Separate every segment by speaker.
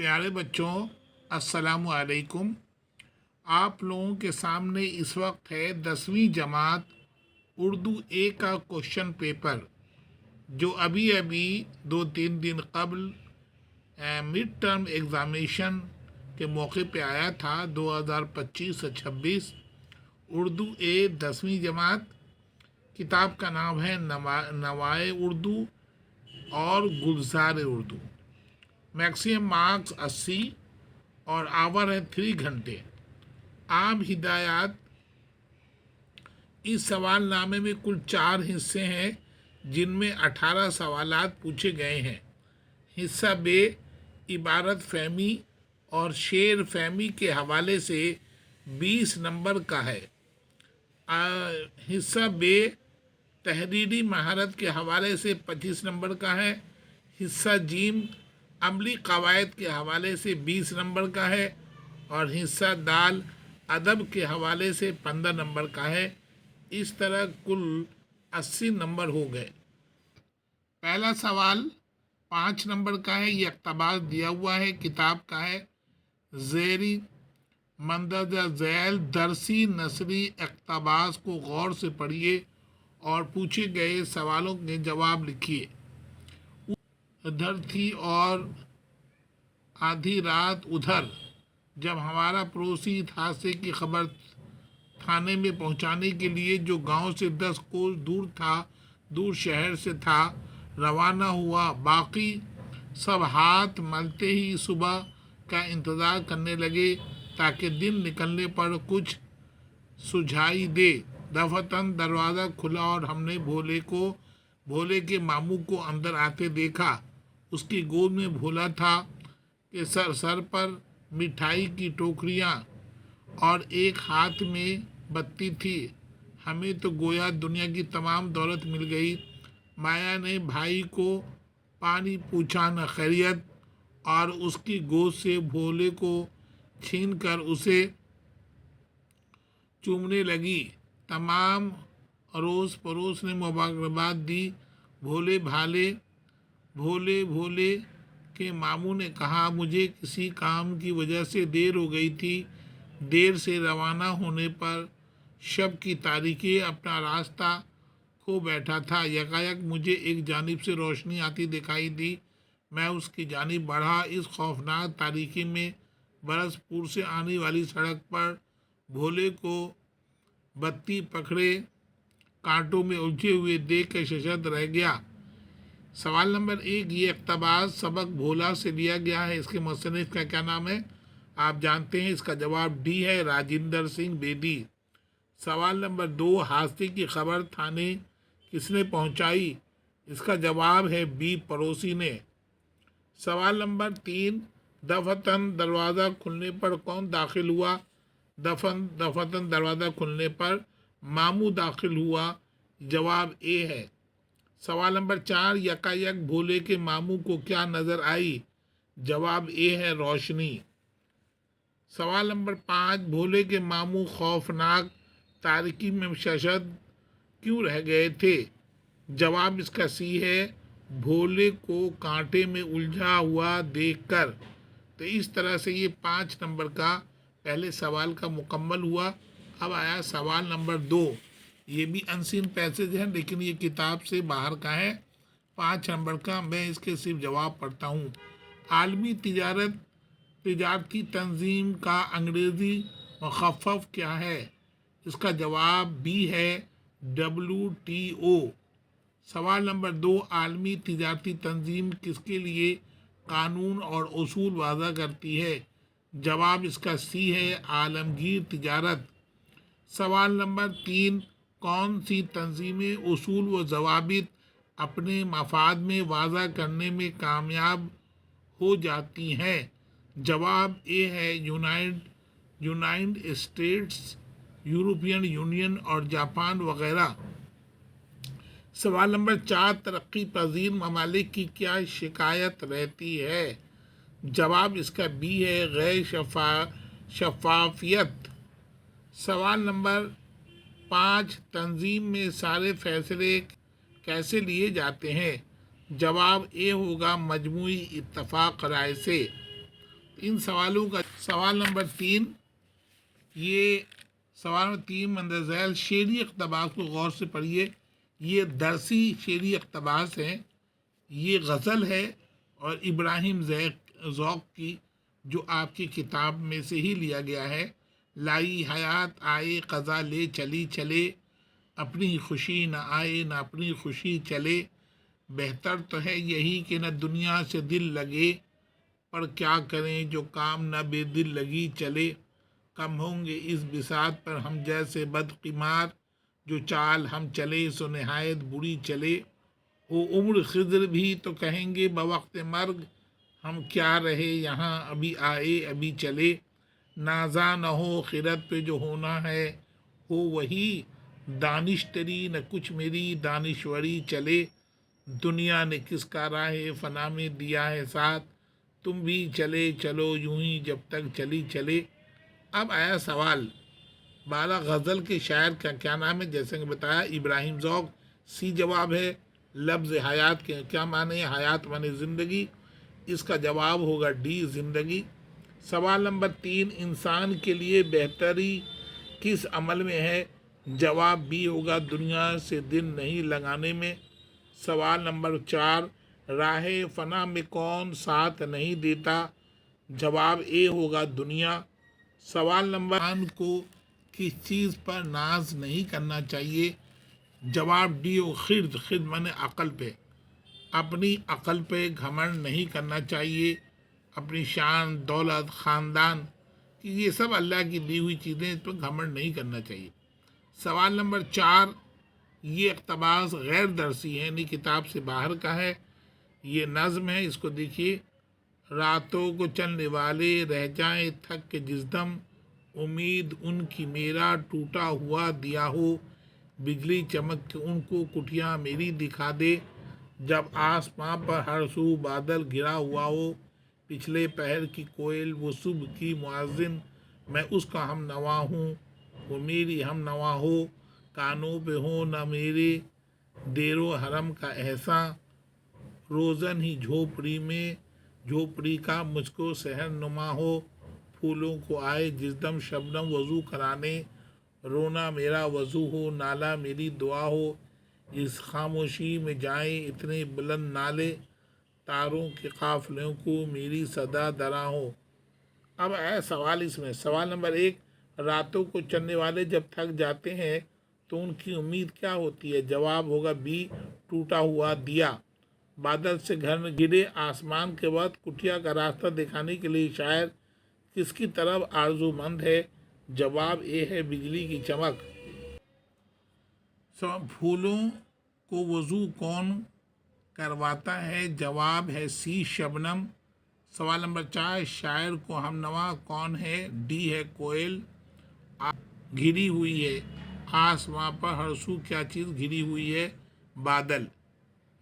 Speaker 1: پیارے بچوں، السلام علیکم۔ آپ لوگوں کے سامنے اس وقت ہے 10ویں جماعت اردو اے کا کوشچن پیپر، جو ابھی 2-3 دن قبل مڈ ٹرم ایگزامیشن کے موقع پہ آیا تھا، 2025-26۔ اردو اے 10ویں جماعت، کتاب کا نام ہے نوائے اردو اور گلزار اردو۔ میکسیمم مارکس 80 اور آور ہے 3 گھنٹے۔ عام ہدایات: اس سوال نامے میں کل 4 حصے ہیں، جن میں 18 سوالات پوچھے گئے ہیں۔ حصہ ب عبارت فہمی اور شعر فہمی کے حوالے سے 20 نمبر کا ہے۔ حصہ ب تحریری مہارت کے حوالے سے 25 نمبر کا ہے۔ حصہ ج عملی قواعد کے حوالے سے 20 نمبر کا ہے، اور حصہ د ادب کے حوالے سے 15 نمبر کا ہے۔ اس طرح کل 80 نمبر ہو گئے۔ پہلا سوال 5 نمبر کا ہے، یہ اقتباس دیا ہوا ہے، کتاب کا ہے۔ زیری مندرجہ ذیل درسی نثری اقتباس کو غور سے پڑھیے اور پوچھے گئے سوالوں کے جواب لکھیے۔ ادھر تھی اور آدھی رات ادھر، جب ہمارا پڑوسی اس حادثے کی خبر تھانے میں پہنچانے کے لیے، جو گاؤں سے 10 کوس دور شہر سے تھا، روانہ ہوا۔ باقی سب ہاتھ ملتے ہی صبح کا انتظار کرنے لگے، تاکہ دن نکلنے پر کچھ سجھائی دے۔ دفعتاً دروازہ کھلا اور ہم نے بھولے کے ماموں کو اندر آتے دیکھا۔ اس کی گود میں بھولا تھا کہ سر پر مٹھائی کی ٹوکریاں اور ایک ہاتھ میں بتی تھی۔ ہمیں تو گویا دنیا کی تمام دولت مل گئی۔ مایا نے بھائی کو پانی پوچھا، نہ خیریت، اور اس کی گود سے بھولے کو چھین کر اسے چومنے لگی۔ تمام اڑوس پڑوس نے مبارکباد دی۔ بھولے کے ماموں نے کہا، مجھے کسی کام کی وجہ سے دیر ہو گئی تھی۔ دیر سے روانہ ہونے پر شب کی تاریکی اپنا راستہ کھو بیٹھا تھا۔ یکایک مجھے ایک جانب سے روشنی آتی دکھائی دی۔ میں اس کی جانب بڑھا۔ اس خوفناک تاریکی میں برس پور سے آنے والی سڑک پر بھولے کو بتی پکڑے کانٹوں میں الجھے ہوئے دیکھ کر ششدر رہ گیا۔ سوال نمبر 1، یہ اقتباس سبق بھولا سے لیا گیا ہے۔ اس کے مصنف کا کیا نام ہے؟ آپ جانتے ہیں، اس کا جواب ڈی ہے، راجندر سنگھ بیدی۔ سوال نمبر 2، حادثے کی خبر تھانے کس نے پہنچائی؟ اس کا جواب ہے بی، پڑوسی نے۔ سوال نمبر 3، دفعتاً دروازہ کھلنے پر کون داخل ہوا؟ دفعتاً دروازہ کھلنے پر ماموں داخل ہوا، جواب اے ہے۔ سوال نمبر 4، یکایک بھولے کے ماموں کو کیا نظر آئی؟ جواب اے ہے، روشنی۔ سوال نمبر 5، بھولے کے ماموں خوفناک تاریکی میں ششدر کیوں رہ گئے تھے؟ جواب اس کا سی ہے، بھولے کو کانٹے میں الجھا ہوا دیکھ کر۔ تو اس طرح سے یہ 5 نمبر کا پہلے سوال کا مکمل ہوا۔ اب آیا سوال نمبر 2، یہ بھی انسین پیسج ہے، لیکن یہ کتاب سے باہر کا ہے، 5 نمبر کا۔ میں اس کے صرف جواب پڑھتا ہوں۔ عالمی تجارتی تنظیم کا انگریزی مخفف کیا ہے؟ اس کا جواب بی ہے، WTO۔ سوال نمبر 2، عالمی تجارتی تنظیم کس کے لیے قانون اور اصول وضع کرتی ہے؟ جواب اس کا سی ہے، عالمگیر تجارت۔ سوال نمبر 3، کون سی تنظیمیں اصول و ضوابط اپنے مفاد میں وضع کرنے میں کامیاب ہو جاتی ہیں؟ جواب اے ہے، یونائٹڈ اسٹیٹس، یورپین یونین اور جاپان وغیرہ۔ سوال نمبر 4، ترقی پذیر ممالک کی کیا شکایت رہتی ہے؟ جواب اس کا بی ہے، غیر شفافیت۔ سوال نمبر 5، تنظیم میں سارے فیصلے کیسے لیے جاتے ہیں؟ جواب اے ہوگا، مجموعی اتفاق رائے سے۔ ان سوالوں کا سوال نمبر 3، یہ سوال نمبر 3 مندرجہ ذیل شعری اقتباس کو غور سے پڑھیے۔ یہ درسی شعری اقتباس ہیں، یہ غزل ہے اور ابراہیم ذوق کی، جو آپ کی کتاب میں سے ہی لیا گیا ہے۔ لائی حیات آئے قضا لے چلی چلے، اپنی خوشی نہ آئے نہ اپنی خوشی چلے، بہتر تو ہے یہی کہ نہ دنیا سے دل لگے، پر کیا کریں جو کام نہ بے دل لگی چلے، کم ہوں گے اس بساط پر ہم جیسے بدقمار، جو چال ہم چلے سو نہایت بری چلے، وہ عمر خضر بھی تو کہیں گے بوقت مرگ، ہم کیا رہے یہاں ابھی آئے ابھی چلے، نازا نہ ہو خرد پہ جو ہونا ہے ہو وہی، دانش تری نہ کچھ میری دانشوری چلے، دنیا نے کس کا راہ فنا میں دیا ہے ساتھ، تم بھی چلے چلو یوں ہی جب تک چلی چلے۔ اب آیا سوال، بالا غزل کے شاعر کا کیا نام ہے؟ جیسے کہ بتایا ابراہیم ذوق، سی جواب ہے۔ لفظ حیات کے کیا معنی ہے؟ حیات معنی زندگی، اس کا جواب ہوگا ڈی زندگی۔ سوال نمبر 3، انسان کے لیے بہتری کس عمل میں ہے؟ جواب بی ہوگا دنیا سے دل نہیں لگانے میں۔ سوال نمبر 4، راہ فنا میں کون ساتھ نہیں دیتا؟ جواب اے ہوگا دنیا۔ سوال نمبر انسان کو کس چیز پر ناز نہیں کرنا چاہیے؟ جواب ڈی ہو خرد، خرد معنی عقل پہ، اپنی عقل پہ گھمنڈ نہیں کرنا چاہیے، اپنی شان دولت خاندان یہ سب اللہ کی دی ہوئی چیزیں، اس پر گھمنڈ نہیں کرنا چاہیے۔ سوال نمبر 4، یہ اقتباس غیر درسی ہے، یعنی کتاب سے باہر کا ہے، یہ نظم ہے، اس کو دیکھیے۔ راتوں کو چلنے والے رہ جائیں تھک کے جس دم، امید ان کی میرا ٹوٹا ہوا دیا ہو، بجلی چمک کے ان کو کٹھیاں میری دکھا دے، جب آسماں پر ہر سو بادل گرا ہوا ہو، پچھلے پہر کی کوئل وہ صبح کی مؤذن، میں اس کا ہم نوا ہوں وہ میری ہم نوا ہو، کانوں پہ ہو نہ میرے دیر و حرم کا احساں، روزن ہی جھوپڑی میں جھوپڑی کا مجھ کو سحر نما ہو، پھولوں کو آئے جس دم شبنم وضو کرانے، رونا میرا وضو ہو نالا میری دعا ہو، اس خاموشی میں جائیں اتنے بلند نالے، تاروں کے قافلوں کو میری صدا درا ہو۔ اب ہے سوال اس میں، سوال نمبر 1، راتوں کو چلنے والے جب تھک جاتے ہیں تو ان کی امید کیا ہوتی ہے؟ جواب ہوگا بی ٹوٹا ہوا دیا۔ بادل سے گھر میں گرے آسمان کے وقت کٹھیا کا راستہ دکھانے کے لیے شاعر کس کی طرف آرزو مند ہے؟ جواب اے ہے بجلی کی چمک۔ پھولوں کو وضو کون کرواتا ہے؟ جواب ہے سی شبنم۔ سوال نمبر 4، شاعر کو ہم نوا کون ہے؟ ڈی ہے کوئل۔ گھری ہوئی ہے آسماں پر ہر سو کیا چیز گھری ہوئی ہے؟ بادل۔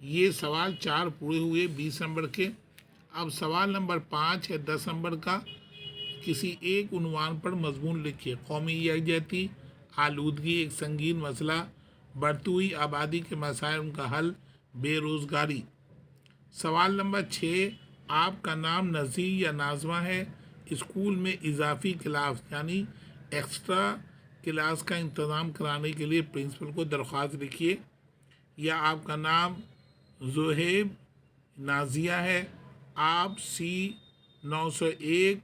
Speaker 1: یہ سوال 4 پورے ہوئے 20 نمبر کے۔ اب سوال نمبر 5 ہے 10 نمبر کا، کسی ایک عنوان پر مضمون لکھیے۔ قومی یکجہتی، آلودگی ایک سنگین مسئلہ، بڑھتی ہوئی آبادی کے مسائل ان کا حل، بے روزگاری۔ سوال نمبر 6، آپ کا نام نذیر یا ناظمہ ہے، اسکول میں اضافی کلاس یعنی ایکسٹرا کلاس کا انتظام کرانے کے لیے پرنسپل کو درخواست لکھیے، یا آپ کا نام زہیب نازیہ ہے، آپ سی 901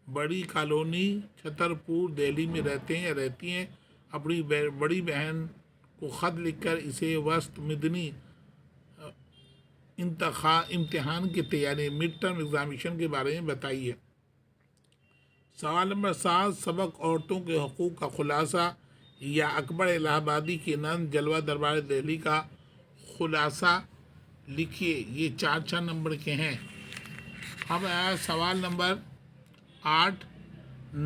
Speaker 1: بڑی کالونی چھترپور دہلی میں رہتے ہیں یا رہتی ہیں، اپنی بڑی بہن کو خط لکھ کر اسے وسط مدنی امتحان کی تیاری مڈ ٹرم ایگزامینیشن کے بارے میں بتائیے۔ سوال نمبر 7، سبق عورتوں کے حقوق کا خلاصہ، یا اکبر الہ آبادی کی نظم جلوہ دربار دہلی کا خلاصہ لکھیے۔ یہ 4 نمبر کے ہیں۔ اب آیا سوال نمبر 8،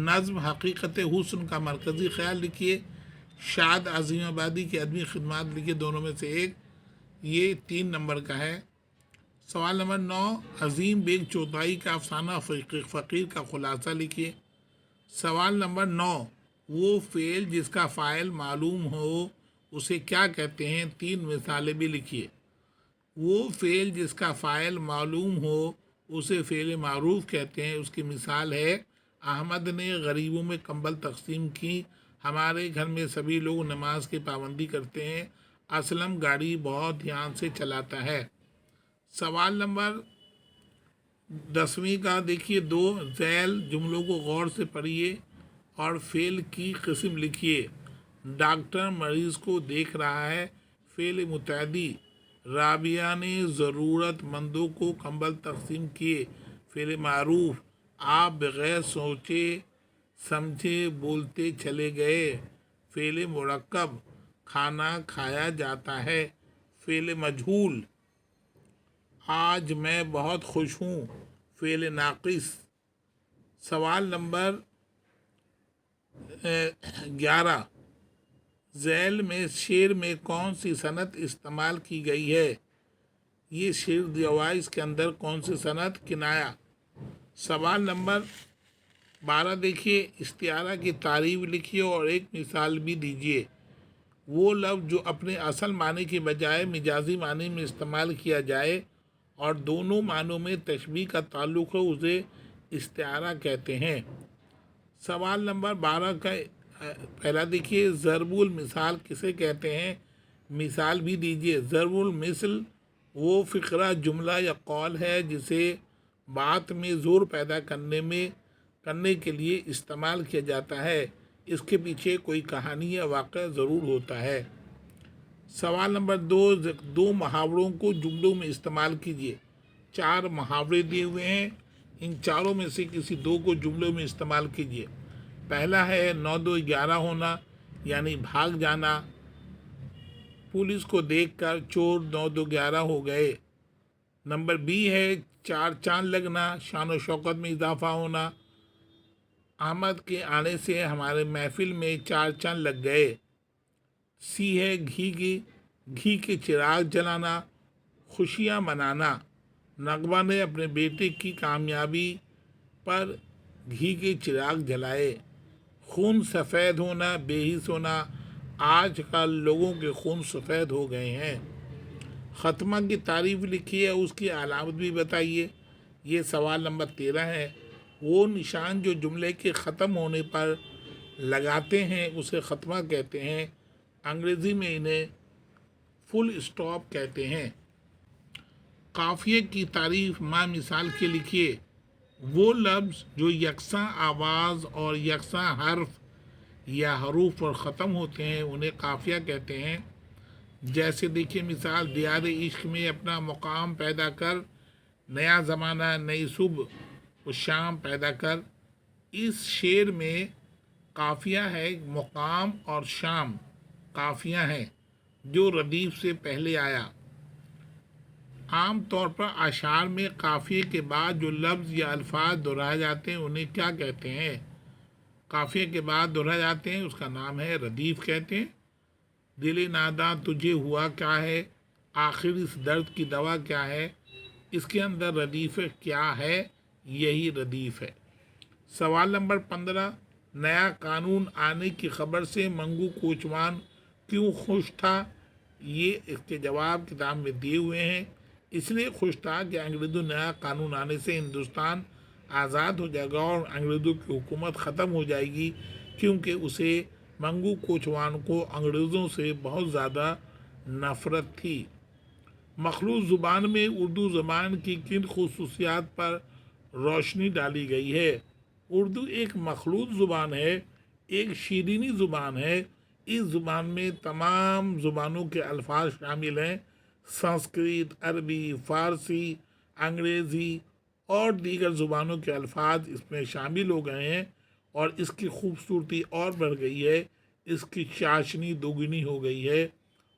Speaker 1: نظم حقیقت حسن کا مرکزی خیال لکھیے۔ شاد عظیم آبادی کی ادبی خدمات لکھیے، دونوں میں سے ایک، یہ 3 نمبر کا ہے۔ سوال نمبر 9، عظیم بیگ چوتھائی کا افسانہ فقیر کا خلاصہ لکھیے۔ سوال نمبر 9، وہ فعل جس کا فاعل معلوم ہو اسے کیا کہتے ہیں؟ 3 مثالیں بھی لکھیے۔ وہ فعل جس کا فاعل معلوم ہو اسے فعل معروف کہتے ہیں۔ اس کی مثال ہے احمد نے غریبوں میں کمبل تقسیم کی، ہمارے گھر میں سبھی لوگ نماز کی پابندی کرتے ہیں، اسلم گاڑی بہت دھیان سے چلاتا ہے۔ سوال نمبر 10ویں کا دیکھیے، دو ذیل جملوں کو غور سے پڑھیے اور فعل کی قسم لکھیے۔ ڈاکٹر مریض کو دیکھ رہا ہے، فعل متعدی۔ رابعہ نے ضرورت مندوں کو کمبل تقسیم کیے، فعل معروف۔ آپ بغیر سوچے سمجھے بولتے چلے گئے، فعل مرکب۔ کھانا کھایا جاتا ہے، فعل مجہول۔ آج میں بہت خوش ہوں، فعل ناقص۔ سوال نمبر 11، ذیل میں شعر میں کون سی صنعت استعمال کی گئی ہے؟ یہ شعر دیا اس کے اندر کون سی صنعت؟ کنایا۔ سوال نمبر 12 دیکھیے، استعارہ کی تعریف لکھیے اور ایک مثال بھی دیجیے۔ وہ لفظ جو اپنے اصل معنی کے بجائے مجازی معنی میں استعمال کیا جائے اور دونوں معنوں میں تشبیہ کا تعلق ہے، اسے استعارہ کہتے ہیں۔ سوال نمبر 12 کا پہلا دیکھیے، ضرب المثال کسے کہتے ہیں؟ مثال بھی دیجیے۔ ضرب المثل وہ فقرہ، جملہ یا قول ہے جسے بات میں زور پیدا کرنے کے لیے استعمال کیا جاتا ہے، اس کے پیچھے کوئی کہانی یا واقعہ ضرور ہوتا ہے۔ سوال نمبر 2، دو محاوروں کو جملوں میں استعمال کیجیے۔ 4 محاورے دیے ہوئے ہیں، ان چاروں میں سے کسی دو کو جملوں میں استعمال کیجیے۔ پہلا ہے 9 2 11 ہونا، یعنی بھاگ جانا۔ پولیس کو دیکھ کر چور 9 2 11 ہو گئے۔ نمبر بی ہے 4 چاند لگنا، شان و شوکت میں اضافہ ہونا۔ احمد کے آنے سے ہمارے محفل میں 4 چاند لگ گئے۔ سی ہے گھی کے چراغ جلانا، خوشیاں منانا۔ نغمہ نے اپنے بیٹے کی کامیابی پر گھی کے چراغ جلائے۔ خون سفید ہونا، بے حس ہونا۔ آج کل لوگوں کے خون سفید ہو گئے ہیں۔ ختمہ کی تعریف لکھیے، اس کی علامت بھی بتائیے۔ یہ سوال نمبر 13 ہے۔ وہ نشان جو جملے کے ختم ہونے پر لگاتے ہیں اسے ختمہ کہتے ہیں، انگریزی میں انہیں فل اسٹاپ کہتے ہیں۔ قافیے کی تعریف ماں مثال کے لکھیے۔ وہ لفظ جو یکساں آواز اور یکساں حرف یا حروف پر ختم ہوتے ہیں انہیں قافیہ کہتے ہیں۔ جیسے دیکھیے مثال، دیار عشق میں اپنا مقام پیدا کر، نیا زمانہ نئی صبح و شام پیدا کر۔ اس شعر میں قافیہ ہے، مقام اور شام قافیہ ہیں جو ردیف سے پہلے آیا۔ عام طور پر اشعار میں قافیے کے بعد جو لفظ یا الفاظ دہرائے جاتے ہیں انہیں کیا کہتے ہیں؟ قافیے کے بعد دہرائے جاتے ہیں اس کا نام ہے ردیف کہتے ہیں۔ دل ناداں تجھے ہوا کیا ہے، آخر اس درد کی دوا کیا ہے، اس کے اندر ردیف کیا ہے، یہی ردیف ہے۔ سوال نمبر 15، نیا قانون آنے کی خبر سے منگو کوچوان کیوں خوش تھا؟ یہ اس کے جواب کتاب میں دیے ہوئے ہیں۔ اس لیے خوش تھا کہ انگریزوں نیا قانون آنے سے ہندوستان آزاد ہو جائے گا اور انگریزوں کی حکومت ختم ہو جائے گی، کیونکہ اسے منگو کوچوان کو انگریزوں سے بہت زیادہ نفرت تھی۔ مخلوط زبان میں اردو زبان کی کن خصوصیات پر روشنی ڈالی گئی ہے؟ اردو ایک مخلوط زبان ہے، ایک شیرینی زبان ہے۔ اس زبان میں تمام زبانوں کے الفاظ شامل ہیں۔ سنسکرت، عربی، فارسی، انگریزی اور دیگر زبانوں کے الفاظ اس میں شامل ہو گئے ہیں، اور اس کی خوبصورتی اور بڑھ گئی ہے، اس کی چاشنی دوگنی ہو گئی ہے،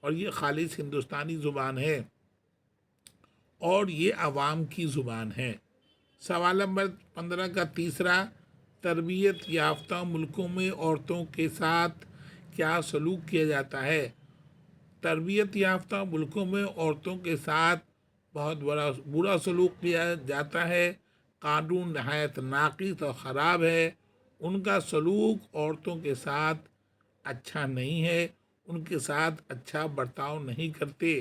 Speaker 1: اور یہ خالص ہندوستانی زبان ہے اور یہ عوام کی زبان ہے۔ سوال نمبر 15 کا تیسرا، تربیت یافتہ ملکوں میں عورتوں کے ساتھ کیا سلوک کیا جاتا ہے؟ تربیت یافتہ ملکوں میں عورتوں کے ساتھ بہت برا سلوک کیا جاتا ہے۔ قانون نہایت ناقص اور خراب ہے۔ ان کا سلوک عورتوں کے ساتھ اچھا نہیں ہے، ان کے ساتھ اچھا برتاؤ نہیں کرتے۔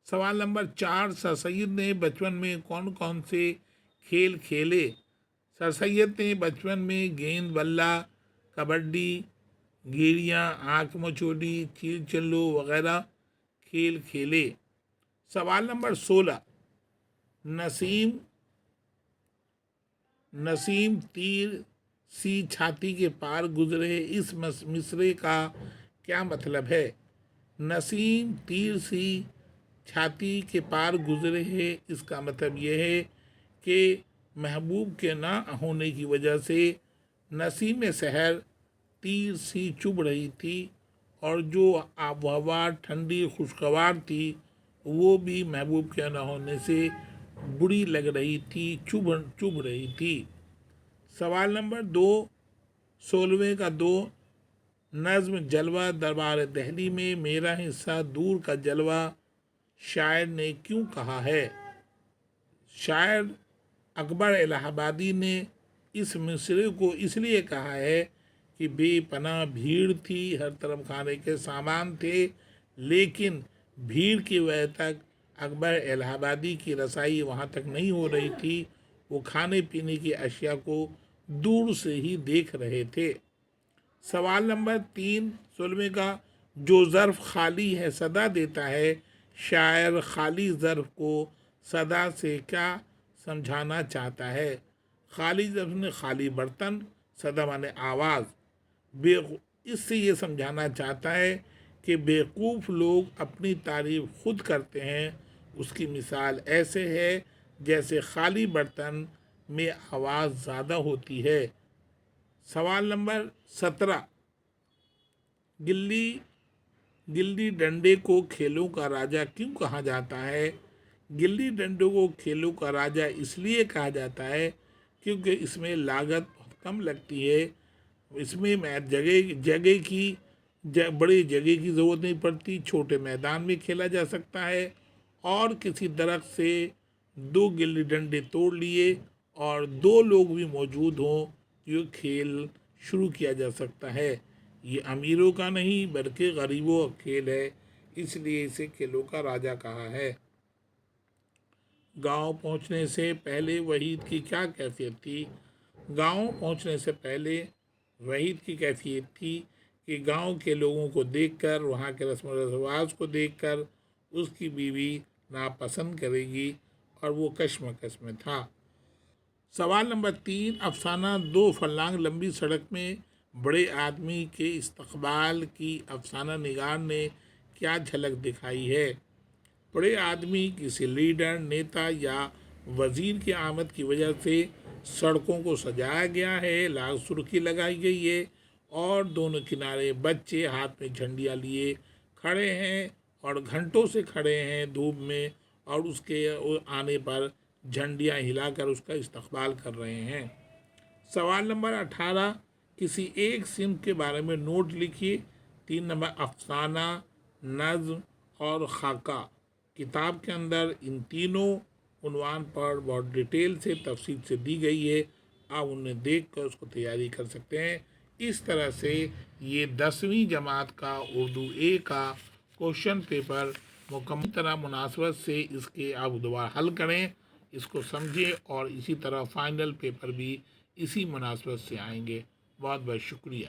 Speaker 1: سوال نمبر 4، سر سید نے بچپن میں کون کون سے کھیل کھیلے۔ سر سید نے بچپن میں گیند بلہ، کبڈی، گیڑیاں، آنکھ مچولی، چیل چلو وغیرہ کھیل کھیلے۔ سوال نمبر 16، نسیم تیر سی چھاتی کے پار گزرے، اس مصرعے کا کیا مطلب ہے؟ نسیم تیر سی چھاتی کے پار گزرے ہے، اس کا مطلب یہ ہے کہ محبوب کے نہ ہونے کی وجہ سے نسیم سحر تیر سی چبھ رہی تھی، اور جو آب و ہوا ٹھنڈی خوشگوار تھی وہ بھی محبوب کے نہ ہونے سے بری لگ رہی تھی، چبھ رہی تھی۔ سوال نمبر 2، 16ویں کا 2، نظم جلوہ دربار دہلی میں میرا حصہ دور کا جلوہ شاعر نے کیوں کہا ہے؟ شاعر اکبر الہ آبادی نے اس مصرعے کو اس لیے کہا ہے کہ بے پناہ بھیڑ تھی، ہر طرف کھانے کے سامان تھے، لیکن بھیڑ کی وجہ تک اکبر الہ آبادی کی رسائی وہاں تک نہیں ہو رہی تھی، وہ کھانے پینے کی اشیاء کو دور سے ہی دیکھ رہے تھے۔ سوال نمبر 3، 16ویں کا، جو ظرف خالی ہے صدا دیتا ہے، شاعر خالی ظرف کو صدا سے کیا سمجھانا چاہتا ہے؟ خالی ظرف نے خالی برتن، صدا مانے آواز، اس سے یہ سمجھانا چاہتا ہے کہ بیوقوف لوگ اپنی تعریف خود کرتے ہیں، اس کی مثال ایسے ہے جیسے خالی برتن میں آواز زیادہ ہوتی ہے۔ سوال نمبر 17، گلی ڈنڈے کو کھیلوں کا راجا کیوں کہا جاتا ہے؟ گلی ڈنڈے کو کھیلوں کا راجا اس لیے کہا جاتا ہے کیونکہ اس میں لاگت بہت کم لگتی ہے، اس میں بڑی جگہ کی ضرورت نہیں پڑتی، چھوٹے میدان میں کھیلا جا سکتا ہے، اور کسی درخت سے 2 گلی ڈنڈے توڑ لیے اور 2 لوگ بھی موجود ہوں، یہ کھیل شروع کیا جا سکتا ہے۔ یہ امیروں کا نہیں بلکہ غریبوں کا کھیل ہے، اس لیے اسے کھیلوں کا راجا کہا ہے۔ گاؤں پہنچنے سے پہلے وحید کی کیا کیفیت تھی؟ گاؤں پہنچنے سے پہلے وحید کی کیفیت تھی کہ گاؤں کے لوگوں کو دیکھ کر، وہاں کے رسم و رواج کو دیکھ کر اس کی بیوی ناپسند کرے گی، اور وہ کشمکش میں تھا۔ سوال نمبر 3، افسانہ 2 فلانگ لمبی سڑک میں بڑے آدمی کے استقبال کی افسانہ نگار نے کیا جھلک دکھائی ہے؟ بڑے آدمی کسی لیڈر، نیتا یا وزیر کی آمد کی وجہ سے سڑکوں کو سجایا گیا ہے، لال سرخی لگائی گئی ہے، اور دونوں کنارے بچے ہاتھ میں جھنڈیاں لیے کھڑے ہیں اور گھنٹوں سے کھڑے ہیں دھوپ میں، اور اس کے آنے پر جھنڈیاں ہلا کر اس کا استقبال کر رہے ہیں۔ سوال نمبر 18، کسی ایک صنف کے بارے میں نوٹ لکھیے۔ 3 نمبر، افسانہ، نظم اور خاکہ۔ کتاب کے اندر ان تینوں عنوان پر بہت ڈیٹیل سے تفصیل سے دی گئی ہے، آپ انہیں دیکھ کر اس کو تیاری کر سکتے ہیں۔ اس طرح سے یہ 10ویں جماعت کا اردو اے کا کوشچن پیپر مکمل طرح مناسبت سے اس کے آپ دوبارہ حل کریں، اس کو سمجھیں، اور اسی طرح فائنل پیپر بھی اسی مناسبت سے آئیں گے۔ بہت بہت شکریہ۔